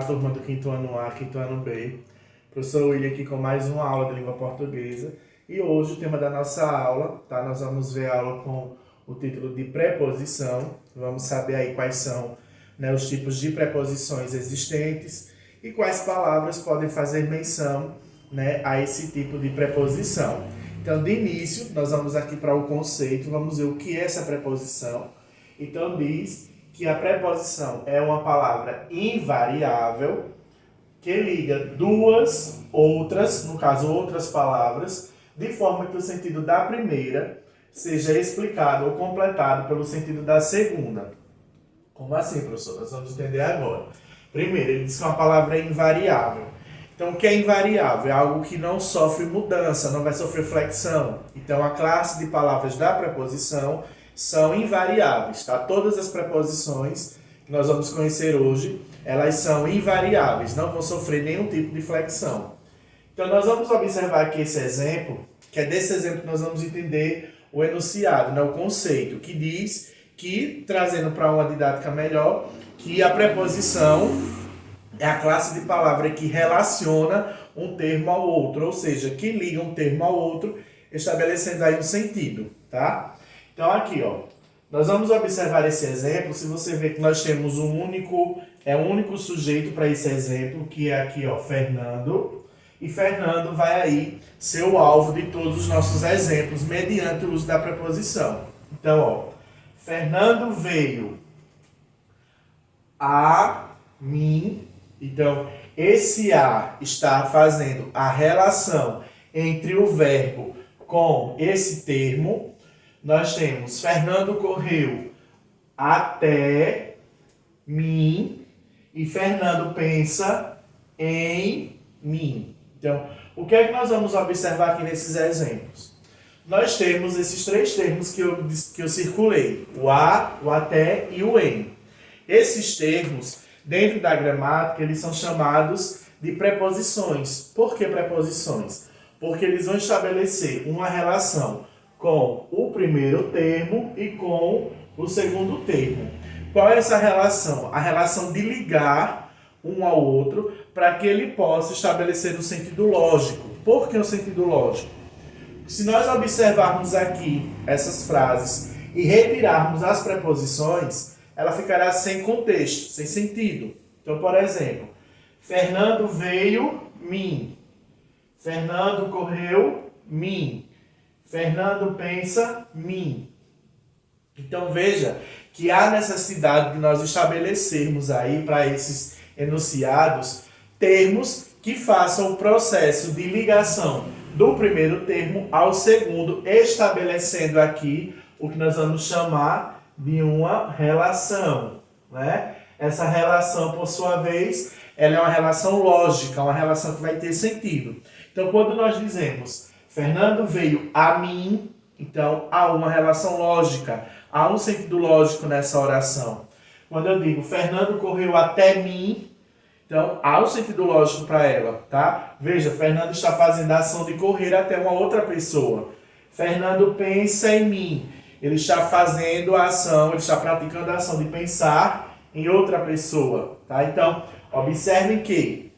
turma do quinto ano A, quinto ano B. Professor William aqui com mais uma aula de língua portuguesa. E hoje o tema da nossa aula, tá? Nós vamos ver a aula com o título de preposição. Vamos saber aí quais são, né, os tipos de preposições existentes e quais palavras podem fazer menção, né, a esse tipo de preposição. Então, de início, nós vamos aqui para o conceito, vamos ver o que é essa preposição. Então, diz que a preposição é uma palavra invariável que liga duas outras, no caso outras palavras, de forma que o sentido da primeira seja explicado ou completado pelo sentido da segunda. Como assim, professor? Nós vamos entender agora. Primeiro, ele diz que uma palavra é invariável. Então, o que é invariável? É algo que não sofre mudança, não vai sofrer flexão. Então, a classe de palavras da preposição são invariáveis, tá? Todas as preposições que nós vamos conhecer hoje, elas são invariáveis, não vão sofrer nenhum tipo de flexão. Então, nós vamos observar aqui esse exemplo, que é desse exemplo que nós vamos entender o enunciado, né? O conceito, que diz que, trazendo para uma didática melhor, que a preposição é a classe de palavra que relaciona um termo ao outro, ou seja, que liga um termo ao outro, estabelecendo aí um sentido, tá? Então aqui, ó, nós vamos observar esse exemplo. Se você ver que nós temos um único sujeito para esse exemplo, que é aqui, ó, Fernando, e Fernando vai aí ser o alvo de todos os nossos exemplos mediante o uso da preposição. Então, ó, Fernando veio a mim. Então, esse a está fazendo a relação entre o verbo com esse termo. Nós temos Fernando correu até mim e Fernando pensa em mim. Então, o que é que nós vamos observar aqui nesses exemplos? Nós temos esses três termos que eu circulei: o a, o até e o em. Esses termos, dentro da gramática, eles são chamados de preposições. Por que preposições? Porque eles vão estabelecer uma relação com o primeiro termo e com o segundo termo. Qual é essa relação? A relação de ligar um ao outro para que ele possa estabelecer um sentido lógico. Por que um sentido lógico? Se nós observarmos aqui essas frases e retirarmos as preposições, ela ficará sem contexto, sem sentido. Então, por exemplo, Fernando veio, mim. Fernando correu, mim. Fernando pensa, mim. Então, veja que há necessidade de nós estabelecermos aí para esses enunciados termos que façam o processo de ligação do primeiro termo ao segundo, estabelecendo aqui o que nós vamos chamar de uma relação, né? Essa relação, por sua vez, ela é uma relação lógica, uma relação que vai ter sentido. Então, quando nós dizemos Fernando veio a mim, então há uma relação lógica, há um sentido lógico nessa oração. Quando eu digo Fernando correu até mim, então há um sentido lógico para ela, tá? Veja, Fernando está fazendo a ação de correr até uma outra pessoa. Fernando pensa em mim. Ele está fazendo a ação, ele está praticando a ação de pensar em outra pessoa, tá? Então, observem que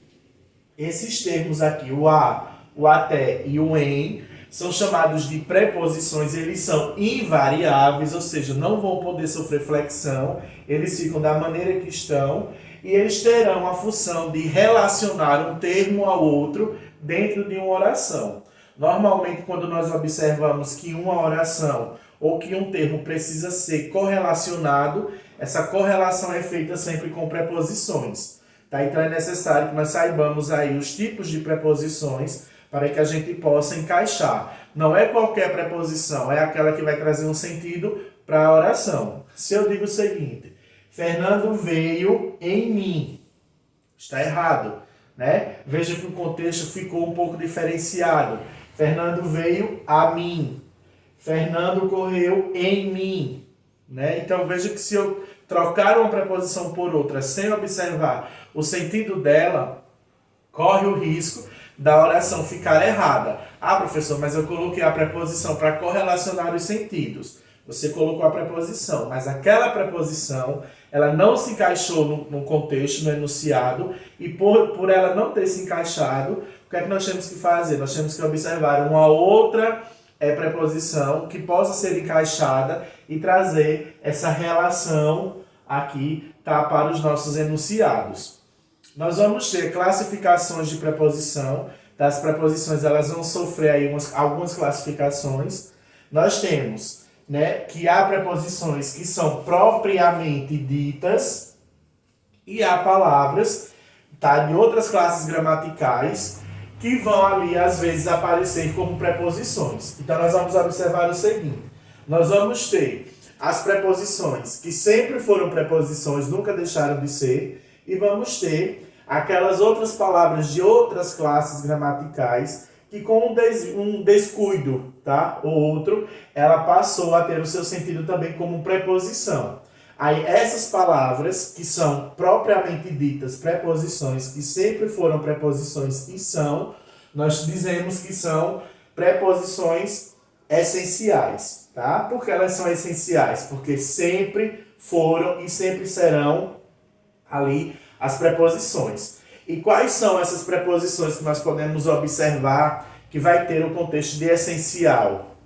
esses termos aqui, o a, o até e o em, são chamados de preposições. Eles são invariáveis, ou seja, não vão poder sofrer flexão, eles ficam da maneira que estão e eles terão a função de relacionar um termo ao outro dentro de uma oração. Normalmente, quando nós observamos que uma oração ou que um termo precisa ser correlacionado, essa correlação é feita sempre com preposições. Tá? Então é necessário que nós saibamos aí os tipos de preposições para que a gente possa encaixar. Não é qualquer preposição, é aquela que vai trazer um sentido para a oração. Se eu digo o seguinte, Fernando veio em mim, está errado, né? Veja que o contexto ficou um pouco diferenciado. Fernando veio a mim. Fernando correu em mim, né? Então veja que se eu trocar uma preposição por outra sem observar o sentido dela, corre o risco da oração ficar errada. Ah, professor, mas eu coloquei a preposição para correlacionar os sentidos. Você colocou a preposição, mas aquela preposição, ela não se encaixou no contexto, no enunciado, e por ela não ter se encaixado, o que é que nós temos que fazer? Nós temos que observar uma outra preposição que possa ser encaixada e trazer essa relação aqui, tá, para os nossos enunciados. Nós vamos ter classificações de preposição. Das preposições, elas vão sofrer aí algumas classificações. Nós temos, né, que há preposições que são propriamente ditas e há palavras, tá, de outras classes gramaticais que vão ali, às vezes, aparecer como preposições. Então, nós vamos observar o seguinte. Nós vamos ter as preposições que sempre foram preposições, nunca deixaram de ser, e vamos ter aquelas outras palavras de outras classes gramaticais que com um descuido, tá, ou outro, ela passou a ter o seu sentido também como preposição. Aí essas palavras que são propriamente ditas preposições, que sempre foram preposições e são, nós dizemos que são preposições essenciais, tá? Por que elas são essenciais? Porque sempre foram e sempre serão ali as preposições. E quais são essas preposições que nós podemos observar que vai ter o contexto de essencial?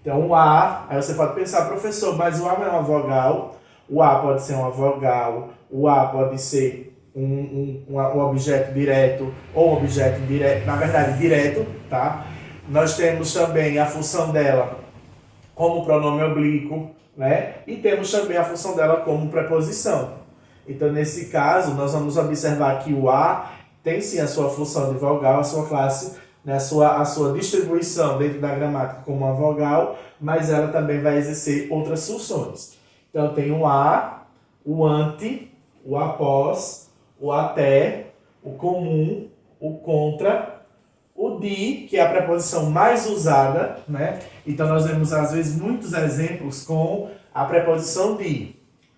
Então, o A, aí você pode pensar, professor, mas o A não é uma vogal, o A pode ser uma vogal, o A pode ser um objeto direto ou objeto indireto, na verdade, direto, tá? Nós temos também a função dela como pronome oblíquo, né? E temos também a função dela como preposição. Então, nesse caso, nós vamos observar que o A tem sim a sua função de vogal, a sua classe, né, a sua distribuição dentro da gramática como uma vogal, mas ela também vai exercer outras funções. Então, tem o A, o ante, o após, o até, o comum, o contra, o de, que é a preposição mais usada, né? Então, nós vemos, às vezes, muitos exemplos com a preposição de.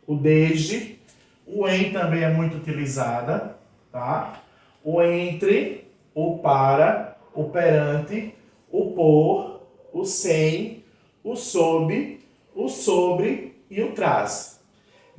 O desde, o em também é muito utilizada, tá? O entre, o para, o perante, o por, o sem, o sob, o sobre e o traz.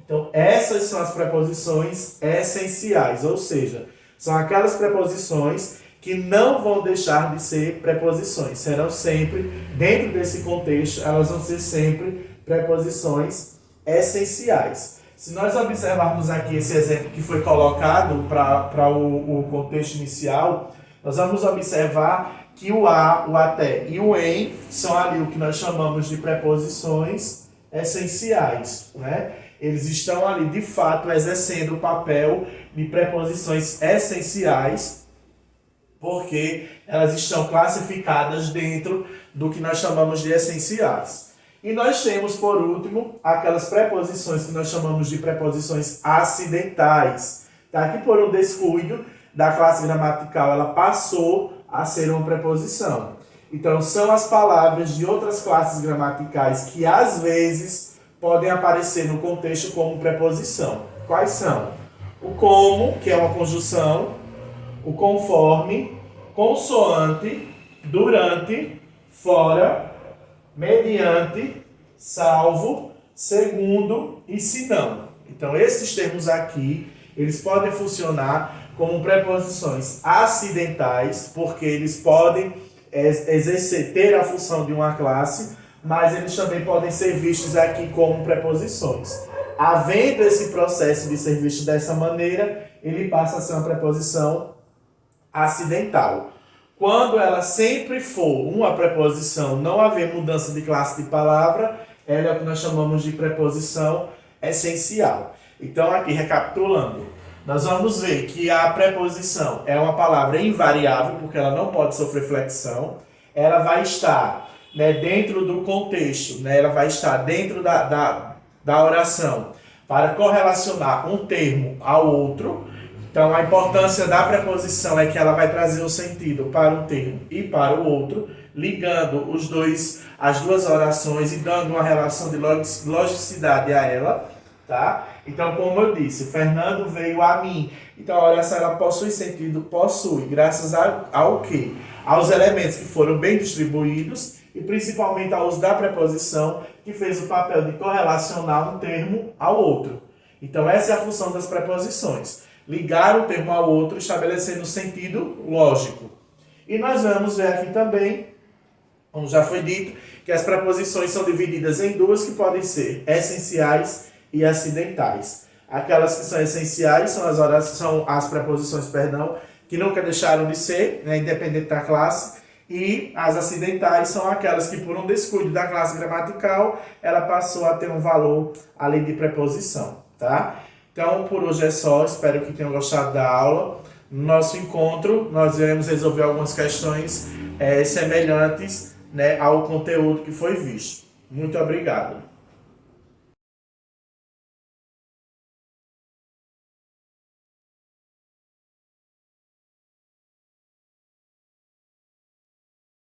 Então, essas são as preposições essenciais, ou seja, são aquelas preposições que não vão deixar de ser preposições. Serão sempre, dentro desse contexto, elas vão ser sempre preposições essenciais. Se nós observarmos aqui esse exemplo que foi colocado para o contexto inicial, nós vamos observar que o a, o até e o em são ali o que nós chamamos de preposições essenciais, né? Eles estão ali, de fato, exercendo o papel de preposições essenciais, porque elas estão classificadas dentro do que nós chamamos de essenciais. E nós temos, por último, aquelas preposições que nós chamamos de preposições acidentais, tá? Que por um descuido da classe gramatical, ela passou a ser uma preposição. Então, são as palavras de outras classes gramaticais que, às vezes, podem aparecer no contexto como preposição. Quais são? O como, que é uma conjunção, o conforme, consoante, durante, fora, mediante, salvo, segundo e se não. Então, esses termos aqui, eles podem funcionar como preposições acidentais, porque eles podem ter a função de uma classe, mas eles também podem ser vistos aqui como preposições. Havendo esse processo de ser visto dessa maneira, ele passa a ser uma preposição acidental. Quando ela sempre for uma preposição, não haver mudança de classe de palavra, ela é o que nós chamamos de preposição essencial. Então, aqui, recapitulando, nós vamos ver que a preposição é uma palavra invariável, porque ela não pode sofrer flexão. Ela vai estar, né, dentro do contexto, né, ela vai estar dentro da oração para correlacionar um termo ao outro. Então, a importância da preposição é que ela vai trazer o sentido para um termo e para o outro, ligando as duas orações e dando uma relação de logicidade a ela, tá? Então, como eu disse, Fernando veio a mim. Então, a oração ela possui sentido, possui, graças ao quê? Aos elementos que foram bem distribuídos e principalmente ao uso da preposição, que fez o papel de correlacionar um termo ao outro. Então essa é a função das preposições, ligar o termo ao outro, estabelecendo um sentido lógico. E nós vamos ver aqui também, como já foi dito, que as preposições são divididas em duas que podem ser essenciais e acidentais. Aquelas que são essenciais são as preposições, que nunca deixaram de ser, né, independente da classe, e as acidentais são aquelas que, por um descuido da classe gramatical, ela passou a ter um valor além de preposição, tá? Então, por hoje é só, espero que tenham gostado da aula. No nosso encontro, nós iremos resolver algumas questões semelhantes, né, ao conteúdo que foi visto. Muito obrigado.